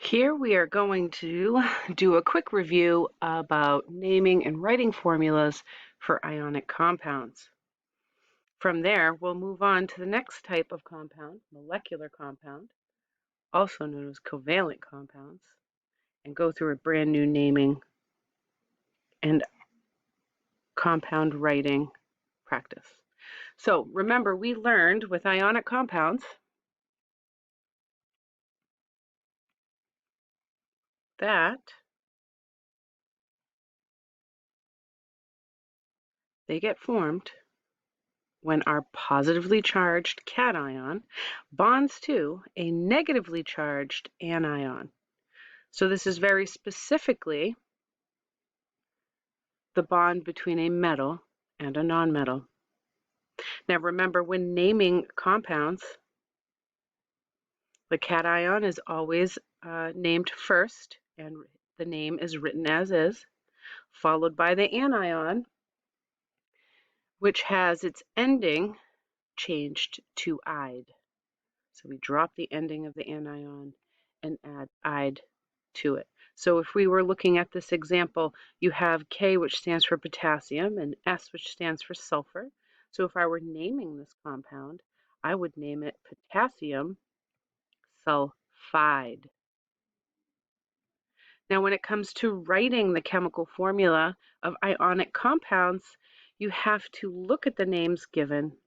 Here we are going to do a quick review about naming and writing formulas for ionic compounds. From there, we'll move on to the next type of compound, molecular compound, also known as covalent compounds, and go through a brand new naming and compound writing practice. So remember, we learned with ionic compounds that they get formed when our positively charged cation bonds to a negatively charged anion. So this is very specifically the bond between a metal and a nonmetal. Now remember, when naming compounds, the cation is always named first, and the name is written as is, followed by the anion, which has its ending changed to "ide." So we drop the ending of the anion and add "ide" to it. So if we were looking at this example, you have K, which stands for potassium, and S, which stands for sulfur. So if I were naming this compound, I would name it potassium sulfide. Now, when it comes to writing the chemical formula of ionic compounds, you have to look at the names given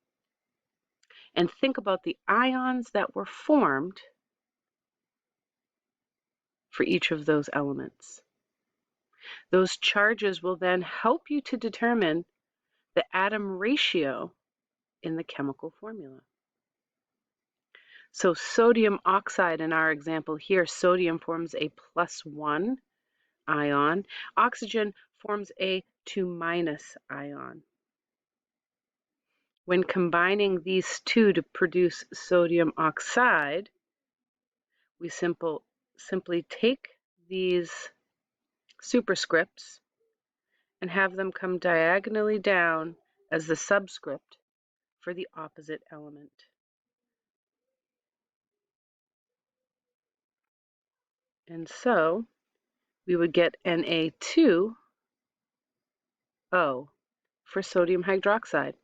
and think about the ions that were formed for each of those elements. Those charges will then help you to determine the atom ratio in the chemical formula. So sodium oxide in our example here, sodium forms a +1 ion. Oxygen forms a 2- ion. When combining these two to produce sodium oxide, we simply take these superscripts and have them come diagonally down as the subscript for the opposite element. And so we would get Na2O for sodium hydroxide.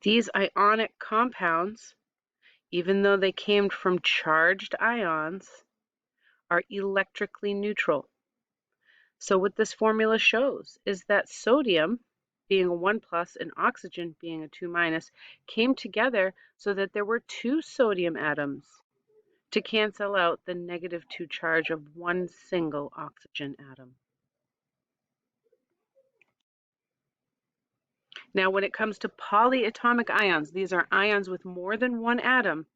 These ionic compounds, even though they came from charged ions, are electrically neutral. So what this formula shows is that sodium, being a 1+ and oxygen being a 2-, came together so that there were two sodium atoms to cancel out the -2 charge of one single oxygen atom. Now, when it comes to polyatomic ions, these are ions with more than one atom,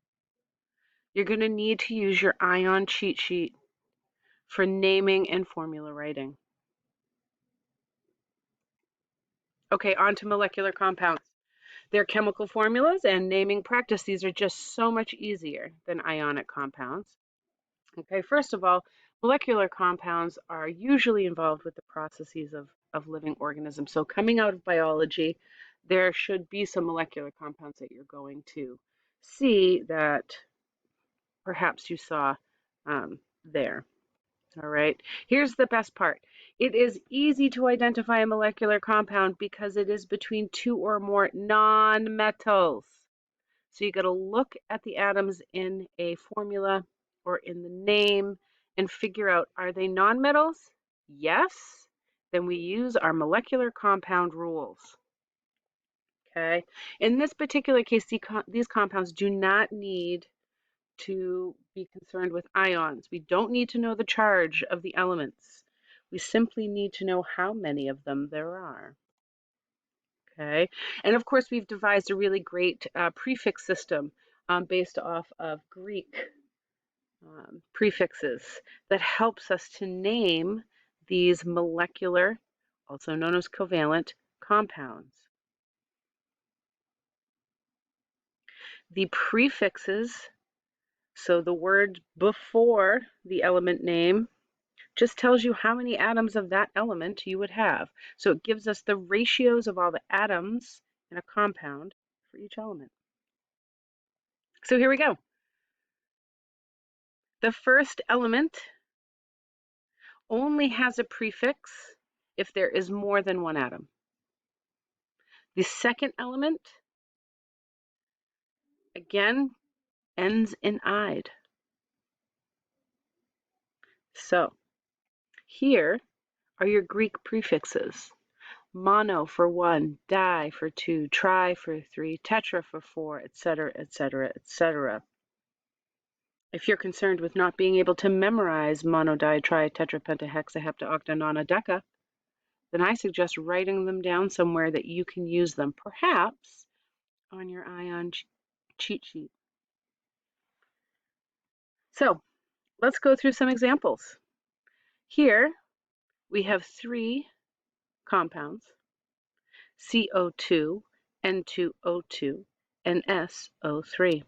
you're going to need to use your ion cheat sheet for naming and formula writing. Okay, on to molecular compounds. Their chemical formulas and naming practice, these are just so much easier than ionic compounds. Okay, first of all, molecular compounds are usually involved with the processes of living organisms. So coming out of biology, there should be some molecular compounds that you're going to see that perhaps you saw there. All right, here's the best part. It is easy to identify a molecular compound because it is between two or more nonmetals. So you got to look at the atoms in a formula or in the name and figure out, are they nonmetals? Yes. Then we use our molecular compound rules. Okay. In this particular case, these compounds do not need to be concerned with ions. We don't need to know the charge of the elements. We simply need to know how many of them there are. Okay, and of course we've devised a really great prefix system based off of Greek prefixes that helps us to name these molecular, also known as covalent, compounds. The prefixes, so the word before the element name, just tells you how many atoms of that element you would have. So it gives us the ratios of all the atoms in a compound for each element. So here we go. The first element only has a prefix if there is more than one atom. The second element, again, ends in "ide." So here are your Greek prefixes. Mono for 1, di for 2, tri for 3, tetra for 4, etc., etc., etc. If you're concerned with not being able to memorize mono, di, tri, tetra, penta, hexa, hepta, octa, nona, deca, then I suggest writing them down somewhere that you can use them, perhaps on your ion cheat sheet. So let's go through some examples. Here we have 3 compounds, CO2, N2O2, and SO3.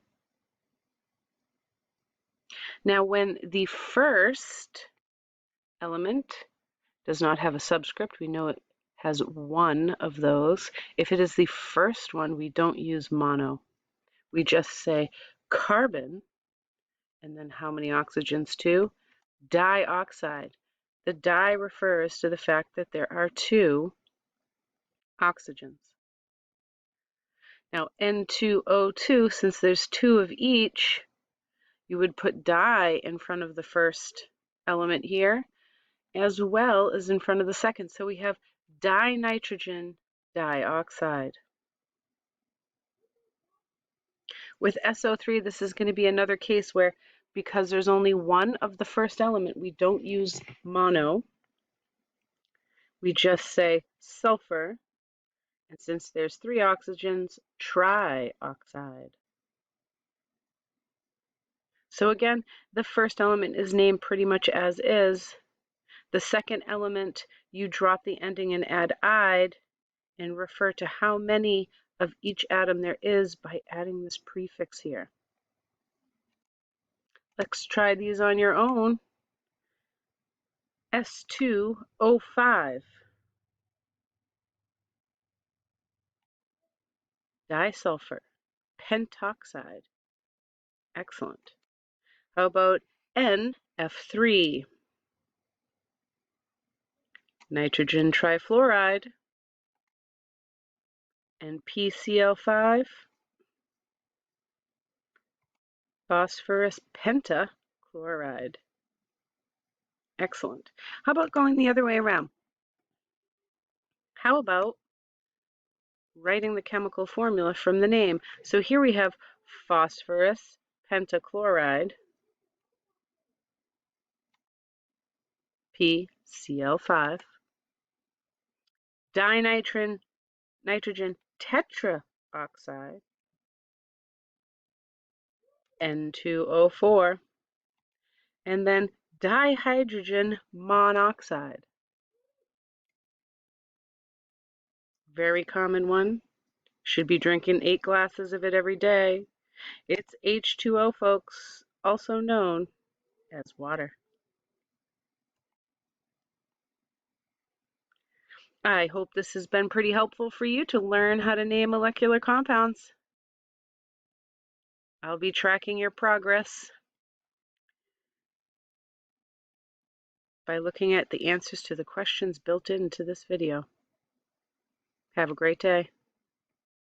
Now, when the first element does not have a subscript, we know it has one of those. If it is the first one, we don't use mono. We just say carbon, and then how many oxygens? 2. Dioxide. The di refers to the fact that there are 2 oxygens. Now, N2O2, since there's 2 of each, you would put di in front of the first element here, as well as in front of the second. So we have dinitrogen dioxide. With SO3, this is going to be another case where, because there's only one of the first element, we don't use mono. We just say sulfur. And since there's 3 oxygens, trioxide. So again, the first element is named pretty much as is. The second element, you drop the ending and add "ide" and refer to how many of each atom there is by adding this prefix here. Let's try these on your own. S2O5. Disulfur. Pentoxide. Excellent. How about NF3? Nitrogen trifluoride. And PCl5. Phosphorus pentachloride. Excellent. How about going the other way around? How about writing the chemical formula from the name? So here we have phosphorus pentachloride, PCl5, dinitrogen tetraoxide, N2O4, and then dihydrogen monoxide. Very common one. Should be drinking 8 glasses of it every day. It's H2O, folks, also known as water. I hope this has been pretty helpful for you to learn how to name molecular compounds. I'll be tracking your progress by looking at the answers to the questions built into this video. Have a great day.